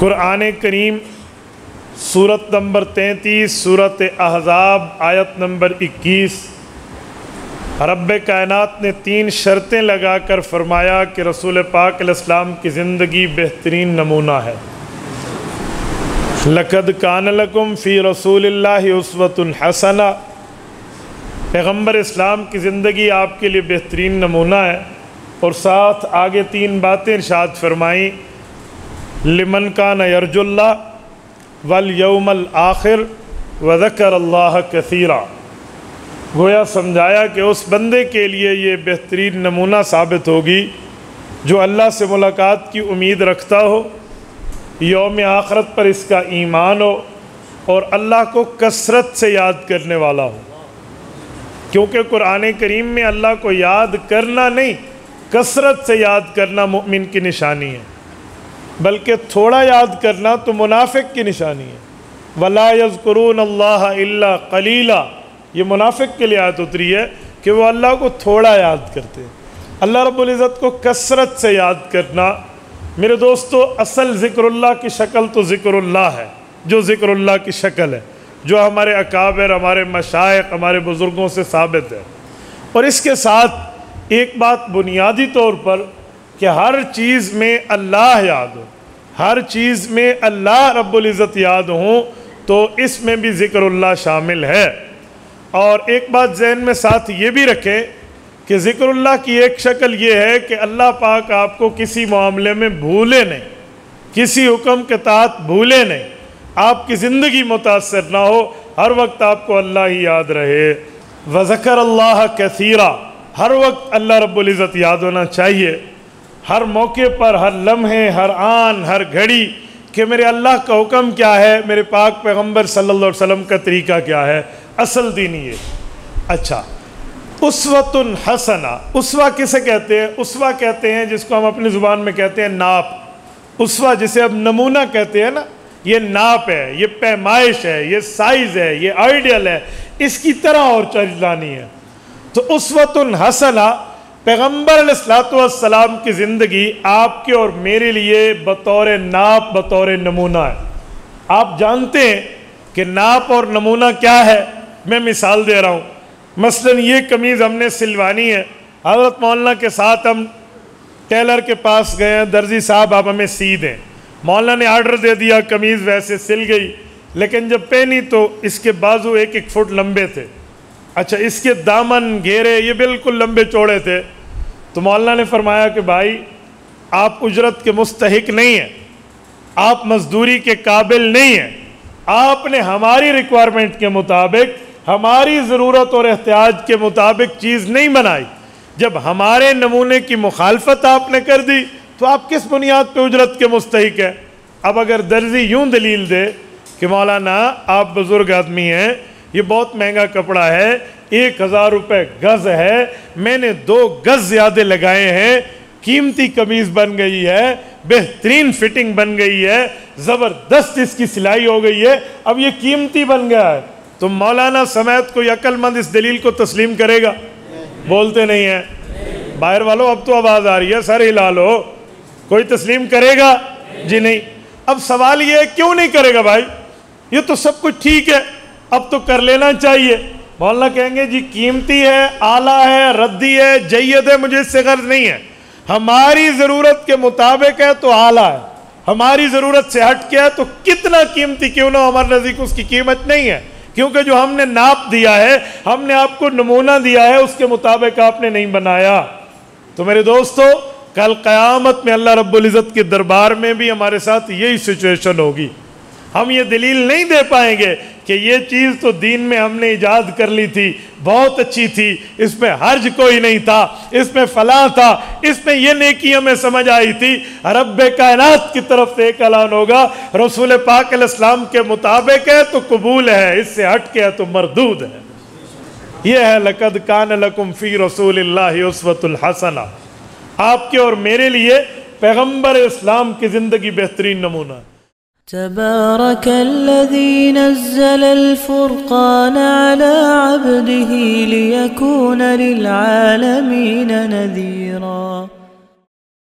قرآن کریم سورت نمبر 33 سورت احزاب آیت نمبر 21، رب کائنات نے 3 شرطیں لگا کر فرمایا کہ رسول پاک علیہ السلام کی زندگی بہترین نمونہ ہے۔ لَقَدْ كَانَ لَكُمْ فِي رَسُولِ اللَّهِ أُسْوَةٌ حَسَنَةٌ، پیغمبر اسلام کی زندگی آپ کے لیے بہترین نمونہ ہے۔ اور ساتھ آگے 3 باتیں ارشاد فرمائیں، لمن کان یرجو اللہ والیوم الآخر وذکر اللہ کثیرا، گویا سمجھایا کہ اس بندے کے لیے یہ بہترین نمونہ ثابت ہوگی جو اللہ سے ملاقات کی امید رکھتا ہو، یوم آخرت پر اس کا ایمان ہو، اور اللہ کو کثرت سے یاد کرنے والا ہو۔ کیونکہ قرآن کریم میں اللہ کو یاد کرنا نہیں، کثرت سے یاد کرنا مومن کی نشانی ہے، بلکہ تھوڑا یاد کرنا تو منافق کی نشانی ہے۔ وَلَا يَذْكُرُونَ اللَّهَ إِلَّا قَلِيلًا، یہ منافق کے لیے آیت اتری ہے کہ وہ اللہ کو تھوڑا یاد کرتے ہیں۔ اللہ رب العزت کو کثرت سے یاد کرنا، میرے دوستو، اصل ذکر اللہ کی شکل تو ذکر اللہ ہے، جو ذکر اللہ کی شکل ہے، جو ہمارے اکابر، ہمارے مشائخ، ہمارے بزرگوں سے ثابت ہے۔ اور اس کے ساتھ ایک بات بنیادی طور پر کہ ہر چیز میں اللہ یاد ہو، ہر چیز میں اللہ رب العزت یاد ہوں، تو اس میں بھی ذکر اللہ شامل ہے۔ اور ایک بات ذہن میں ساتھ یہ بھی رکھیں کہ ذکر اللہ کی ایک شکل یہ ہے کہ اللہ پاک آپ کو کسی معاملے میں بھولے نہیں، کسی حکم کے تحت بھولے نہیں، آپ کی زندگی متاثر نہ ہو، ہر وقت آپ کو اللہ ہی یاد رہے۔ وذکر اللہ کثیرا، ہر وقت اللہ رب العزت یاد ہونا چاہیے، ہر موقع پر، ہر لمحے، ہر آن، ہر گھڑی، کہ میرے اللہ کا حکم کیا ہے، میرے پاک پیغمبر صلی اللہ علیہ وسلم کا طریقہ کیا ہے، اصل دین یہ۔ اچھا، اسوۃ حسنہ، اسوہ کسے کہتے ہیں؟ اسوہ کہتے ہیں جس کو ہم اپنی زبان میں کہتے ہیں ناپ۔ اسوہ جسے اب نمونہ کہتے ہیں نا، یہ ناپ ہے، یہ پیمائش ہے، یہ سائز ہے، یہ آئیڈیل ہے، اس کی طرح اور چیز لانی ہے۔ تو اسوۃ حسنہ، پیغمبر علیہ السلام کی زندگی آپ کے اور میرے لیے بطور ناپ، بطور نمونہ ہے۔ آپ جانتے ہیں کہ ناپ اور نمونہ کیا ہے؟ میں مثال دے رہا ہوں۔ مثلا یہ قمیض ہم نے سلوانی ہے، حضرت مولانا کے ساتھ ہم ٹیلر کے پاس گئے ہیں، درزی صاحب آپ ہمیں سی دیں۔ مولانا نے آرڈر دے دیا، قمیض ویسے سل گئی، لیکن جب پہنی تو اس کے بازو 1 فٹ لمبے تھے، اچھا اس کے دامن گھیرے یہ بالکل لمبے چوڑے تھے۔ تو مولانا نے فرمایا کہ بھائی آپ اجرت کے مستحق نہیں ہیں، آپ مزدوری کے قابل نہیں ہیں، آپ نے ہماری ریکوائرمنٹ کے مطابق، ہماری ضرورت اور احتیاج کے مطابق چیز نہیں بنائی، جب ہمارے نمونے کی مخالفت آپ نے کر دی تو آپ کس بنیاد پہ اجرت کے مستحق ہیں؟ اب اگر درزی یوں دلیل دے کہ مولانا آپ بزرگ آدمی ہیں، یہ بہت مہنگا کپڑا ہے، 1000 روپے گز ہے، میں نے 2 گز زیادہ لگائے ہیں، قیمتی قمیض بن گئی ہے، بہترین فٹنگ بن گئی ہے، زبردست اس کی سلائی ہو گئی ہے، اب یہ قیمتی بن گیا ہے، تو مولانا سمیت کوئی عقل مند اس دلیل کو تسلیم کرے گا؟ بولتے نہیں ہیں باہر والوں، اب تو آواز آ رہی ہے، سر ہلا لو، کوئی تسلیم کرے گا؟ جی نہیں۔ اب سوال یہ ہے کیوں نہیں کرے گا بھائی؟ یہ تو سب کچھ ٹھیک ہے، اب تو کر لینا چاہیے۔ مولانا کہیں گے جی قیمتی ہے، اعلیٰ ہے، ردی ہے، جید ہے، مجھے اس سے غرض نہیں ہے، ہماری ضرورت کے مطابق ہے تو اعلیٰ ہے، ہماری ضرورت سے ہٹ کے ہے تو کتنا قیمتی کیوں نہ ہمارے نزدیک اس کی قیمت نہیں ہے، کیونکہ جو ہم نے ناپ دیا ہے، ہم نے آپ کو نمونہ دیا ہے، اس کے مطابق آپ نے نہیں بنایا۔ تو میرے دوستو، کل قیامت میں اللہ رب العزت کے دربار میں بھی ہمارے ساتھ یہی سچویشن ہوگی۔ ہم یہ دلیل نہیں دے پائیں گے کہ یہ چیز تو دین میں ہم نے ایجاد کر لی تھی، بہت اچھی تھی، اس میں حرج کوئی نہیں تھا، اس میں فلاں تھا، اس میں یہ نیکی ہمیں سمجھ آئی تھی۔ رب کائنات کی طرف سے ایک اعلان ہوگا، رسول پاک علیہ السلام کے مطابق ہے تو قبول ہے، اس سے ہٹ کے ہے تو مردود ہے۔ یہ ہے لَقَدْ كَانَ لَكُمْ فِي رَسُولِ اللَّهِ أُسْوَةٌ حَسَنَةٌ، آپ کے اور میرے لیے پیغمبر اسلام کی زندگی بہترین نمونہ ہے۔ تبارك الذي نزل الفرقان على عبده ليكون للعالمين نذيرا